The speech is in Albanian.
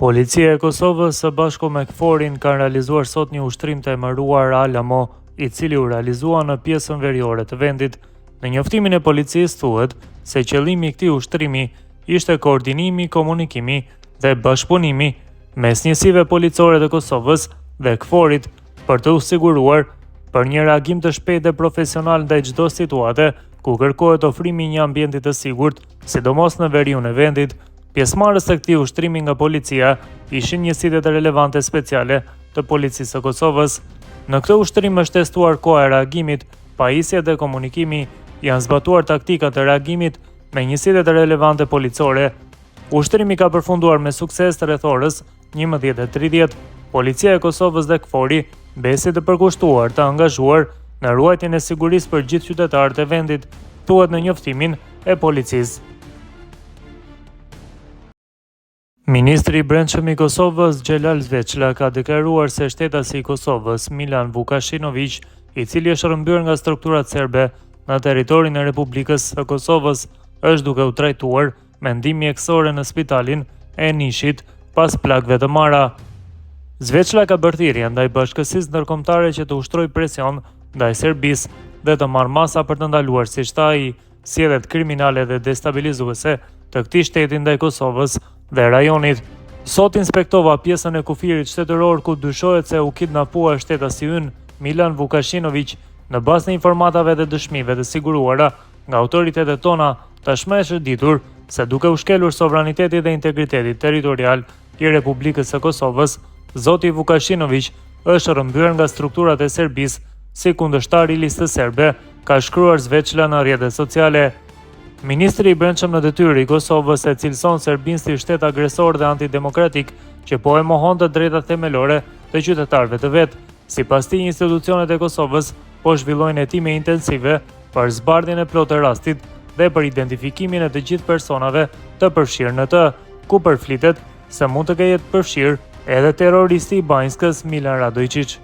Policia e Kosovës së bashku me KFOR-in kanë realizuar sot një ushtrim të emëruar Alamo, i cili u realizua në pjesën veriore të vendit. Në njoftimin e policisë thuhet se qëllimi i këtij ushtrimi ishte koordinimi, komunikimi dhe bashkëpunimi mes njësive policore të Kosovës dhe KFOR-it për të u siguruar për një reagim të shpejtë dhe profesional ndaj çdo situate ku kërkohet ofrimi i një ambienti të sigurt, sidomos në veriun e vendit. Pjesëmarrës të këtij ushtrimi nga policia ishin njësitë të relevante speciale të policisë së Kosovës. Në këtë ushtrim është testuar koha e reagimit, pajisjet dhe komunikimi, janë zbatuar taktikat e reagimit me njësitë të relevante policore. Ushtrimi ka përfunduar me sukses rreth orës 11:30. Policia e Kosovës dhe KFOR-i besin të përkushtuar të angazhuar në ruajtjen e sigurisë për gjithë qytetarët e vendit, thuhet në njoftimin e policisë. Ministri i Brendshëm i Kosovës, Xhelal Zveçla, ka deklaruar se shtetasi i Kosovës, Milan Vukashinović, i cili është rrëmbyer nga strukturat serbe në territorin e Republikës së Kosovës, është duke u trajtuar me ndihmë mjekësore në spitalin e Nishit pas plagëve të mara. Zveçla ka bërë thirrje ndaj bashkësisë ndërkombëtare që të ushtrojë presion ndaj Serbisë dhe të marrë masa për të ndaluar, siç tha ai, sjelljet kriminale dhe destabilizuese të këtij shteti ndaj Kosovës dhe rajonit. Sot inspektova pjesën e kufirit shtetëror ku dyshohet se u kidnapua shtetasi ynë Milan Vukashinović në bazë të informatave dhe dëshmive të siguruara nga autoritetet tona. Tashmë është ditur se duke u shkelur sovraniteti dhe integriteti territorial i Republikës së Kosovës, zoti Vukashinović është rrëmbyer nga strukturat e Serbisë si kundërshtar i listës serbe, ka shkruar Zveçla në rrjetet sociale. Ministri i Brendshëm në detyrë i Kosovës e cilëson Serbinë si shtet agresor dhe antidemokratik që po e mohon të drejtat themelore të qytetarëve të vet. Sipas tij, institucionet e Kosovës po zhvillojnë hetime intensive për zbardhjen e plotë të rastit dhe për identifikimin e të gjithë personave të përfshirë në të, ku përflitet se mund të ketë përfshirë edhe terroristi i Banjskës Milan Radojčić.